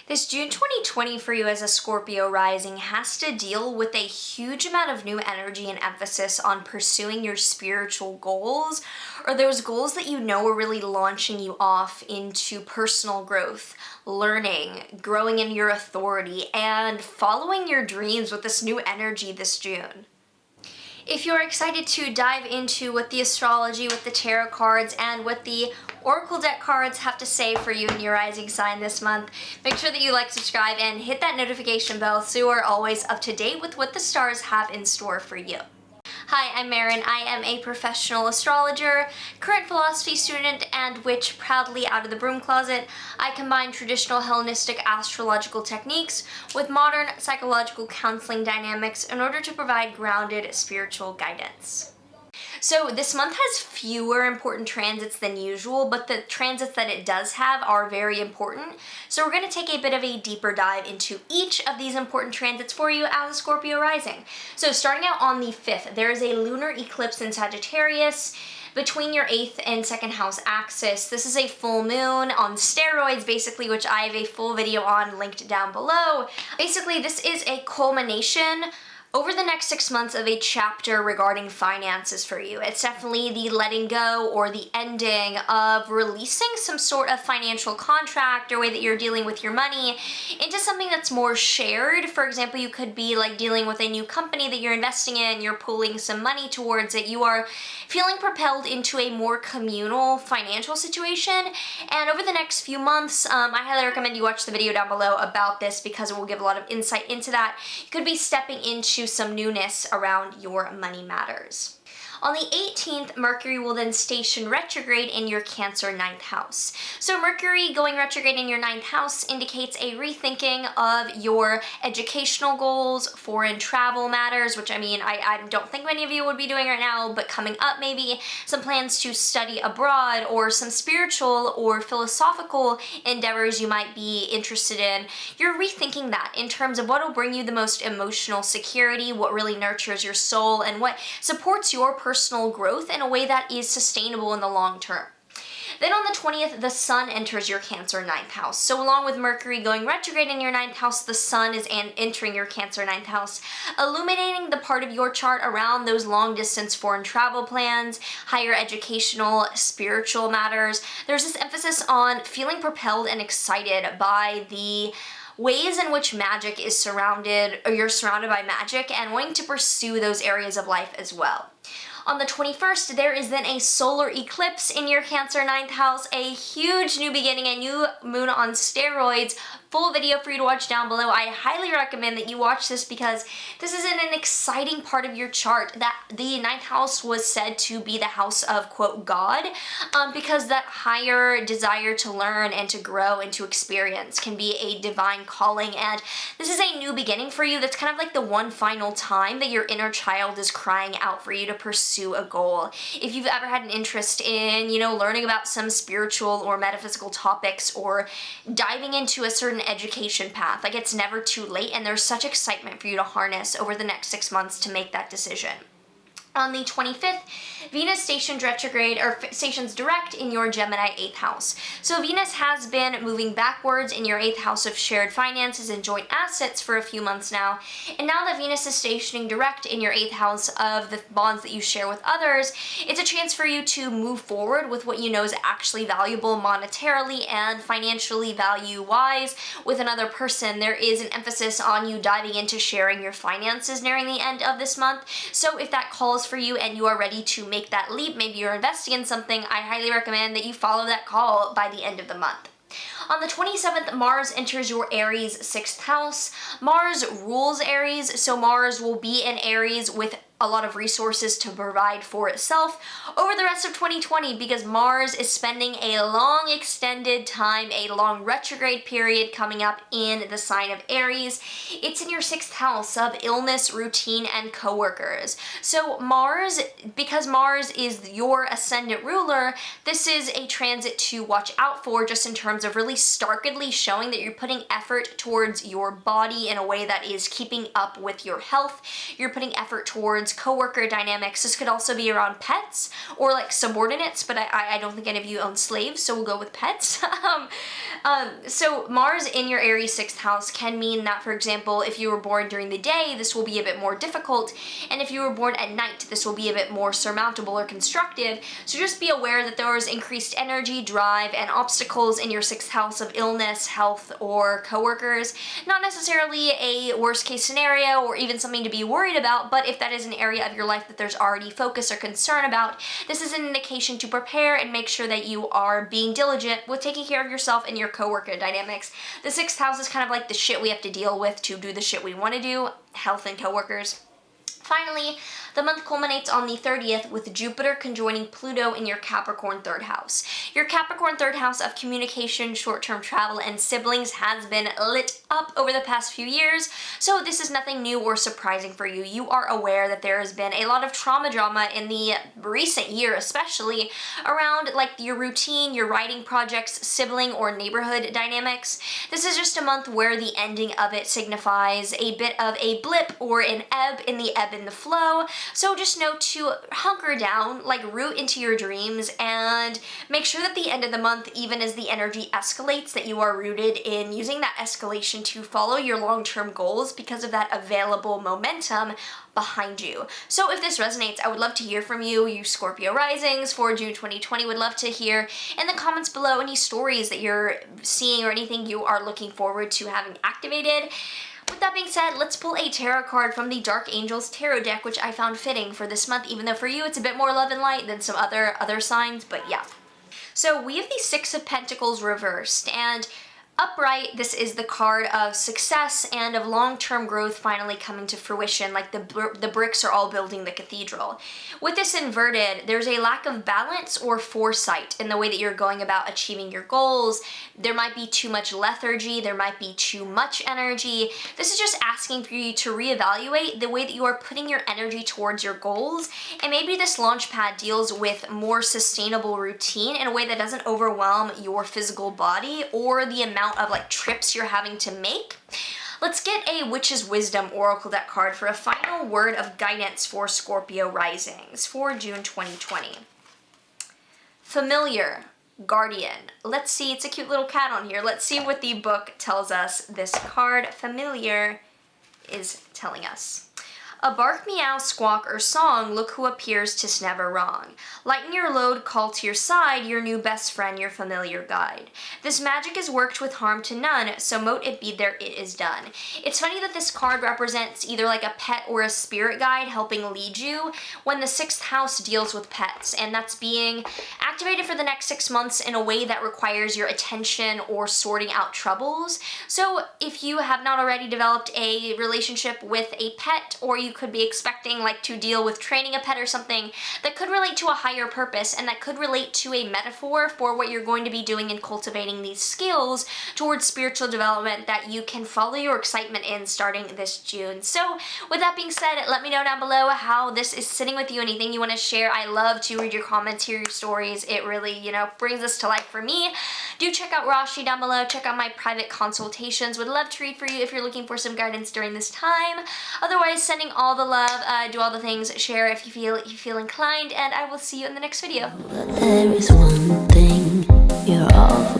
This June 2020 for you as a Scorpio rising has to deal with a huge amount of new energy and emphasis on pursuing your spiritual goals, or those goals that you know are really launching you off into personal growth, learning, growing in your authority, and following your dreams with this new energy this June. If you're excited to dive into what the astrology, what the tarot cards, and what the oracle deck cards have to say for you and your rising sign this month, make sure that you like, subscribe, and hit that notification bell so you are always up to date with what the stars have in store for you. Hi, I'm Maren. I am a professional astrologer, current philosophy student, and witch proudly out of the broom closet. I combine traditional Hellenistic astrological techniques with modern psychological counseling dynamics in order to provide grounded spiritual guidance. So this month has fewer important transits than usual, but the transits that it does have are very important. So we're going to take a bit of a deeper dive into each of these important transits for you as a Scorpio rising. So starting out on the 5th, there is a lunar eclipse in Sagittarius between your 8th and 2nd house axis. This is a full moon on steroids, basically, which I have a full video on linked down below. Basically, this is a culmination over the next 6 months of a chapter regarding finances for you. It's definitely the letting go or the ending of releasing some sort of financial contract or way that you're dealing with your money into something that's more shared. For example, you could be like dealing with a new company that you're investing in, you're pulling some money towards it, you are feeling propelled into a more communal financial situation. And over the next few months, I highly recommend you watch the video down below about this because it will give a lot of insight into that. You could be stepping into some newness around your money matters. On the 18th, Mercury will then station retrograde in your Cancer 9th house. So Mercury going retrograde in your 9th house indicates a rethinking of your educational goals, foreign travel matters, which I don't think many of you would be doing right now, but coming up maybe some plans to study abroad or some spiritual or philosophical endeavors you might be interested in. You're rethinking that in terms of what will bring you the most emotional security, what really nurtures your soul, and what supports your personal growth in a way that is sustainable in the long term. Then on the 20th, the Sun enters your Cancer 9th house. So along with Mercury going retrograde in your 9th house, the Sun is entering your Cancer 9th house, illuminating the part of your chart around those long-distance foreign travel plans, higher educational, spiritual matters. There's this emphasis on feeling propelled and excited by the ways in which magic is surrounded, or you're surrounded by magic, and wanting to pursue those areas of life as well. On the 21st, there is then a solar eclipse in your Cancer 9th house, a huge new beginning, a new moon on steroids. Full video for you to watch down below. I highly recommend that you watch this because this is in an exciting part of your chart that the 9th house was said to be the house of, quote, God, because that higher desire to learn and to grow and to experience can be a divine calling. And this is a new beginning for you. That's kind of like the one final time that your inner child is crying out for you to pursue a goal. If you've ever had an interest in, learning about some spiritual or metaphysical topics or diving into a certain education path, like it's never too late, and there's such excitement for you to harness over the next 6 months to make that decision. On the 25th, Venus stations retrograde, or stations direct in your Gemini 8th house. So Venus has been moving backwards in your 8th house of shared finances and joint assets for a few months now. And now that Venus is stationing direct in your 8th house of the bonds that you share with others, it's a chance for you to move forward with what you know is actually valuable monetarily and financially value-wise with another person. There is an emphasis on you diving into sharing your finances nearing the end of this month. So if that calls for you and you are ready to make that leap, maybe you're investing in something, I highly recommend that you follow that call by the end of the month. On the 27th, Mars enters your Aries 6th house. Mars rules Aries, so Mars will be in Aries with a lot of resources to provide for itself over the rest of 2020 because Mars is spending a long extended time, a long retrograde period coming up in the sign of Aries. It's in your 6th house of illness, routine, and coworkers. So Mars, because Mars is your ascendant ruler, this is a transit to watch out for just in terms of really starkly showing that you're putting effort towards your body in a way that is keeping up with your health. You're putting effort towards towards coworker dynamics. This could also be around pets or like subordinates, but I don't think any of you own slaves, so we'll go with pets. So Mars in your Aries 6th house can mean that, for example, if you were born during the day, this will be a bit more difficult, and if you were born at night, this will be a bit more surmountable or constructive. So just be aware that there is increased energy, drive, and obstacles in your 6th house of illness, health, or coworkers. Not necessarily a worst case scenario or even something to be worried about, but if that is an area of your life that there's already focus or concern about, this is an indication to prepare and make sure that you are being diligent with taking care of yourself and your coworker dynamics. The 6th house is kind of like the shit we have to deal with to do the shit we want to do, health and coworkers. Finally, the month culminates on the 30th with Jupiter conjoining Pluto in your Capricorn 3rd house. Your Capricorn 3rd house of communication, short-term travel, and siblings has been lit up over the past few years, so this is nothing new or surprising for you. You are aware that there has been a lot of trauma drama in the recent year, especially around like your routine, your writing projects, sibling or neighborhood dynamics. This is just a month where the ending of it signifies a bit of a blip or an ebb in the ebb and the flow. So just know to hunker down, like root into your dreams, and make sure that the end of the month, even as the energy escalates, that you are rooted in using that escalation to follow your long-term goals because of that available momentum behind you. So if this resonates, I would love to hear from you, you Scorpio Risings for June 2020. Would love to hear in the comments below any stories that you're seeing or anything you are looking forward to having activated. With that being said, let's pull a tarot card from the Dark Angels Tarot deck, which I found fitting for this month, even though for you it's a bit more love and light than some other signs, but yeah. So we have the Six of Pentacles reversed, and upright, this is the card of success and of long-term growth finally coming to fruition, like the bricks are all building the cathedral. With this inverted, there's a lack of balance or foresight in the way that you're going about achieving your goals. There might be too much lethargy, there might be too much energy. This is just asking for you to reevaluate the way that you are putting your energy towards your goals, and maybe this launch pad deals with more sustainable routine in a way that doesn't overwhelm your physical body or the amount of like trips you're having to make. Let's get a Witch's Wisdom Oracle deck card for a final word of guidance for Scorpio Risings for June 2020. Familiar, Guardian. Let's see, it's a cute little cat on here. Let's see what the book tells us this card, Familiar, is telling us. A bark, meow, squawk, or song, look who appears, 'tis never wrong. Lighten your load, call to your side, your new best friend, your familiar guide. This magic is worked with harm to none, so mote it be there it is done. It's funny that this card represents either like a pet or a spirit guide helping lead you when the 6th house deals with pets, and that's being activated for the next 6 months in a way that requires your attention or sorting out troubles. So if you have not already developed a relationship with a pet, or you could be expecting like to deal with training a pet or something that could relate to a higher purpose and that could relate to a metaphor for what you're going to be doing in cultivating these skills towards spiritual development that you can follow your excitement in starting this June. So with that being said, let me know down below how this is sitting with you, anything you want to share. I love to read your comments, hear your stories. It really, brings this to life for me. Do check out Rashi down below. Check out my private consultations. Would love to read for you if you're looking for some guidance during this time. Otherwise, sending all the love, do all the things, share if you feel inclined, and I will see you in the next video. But there is one thing you're all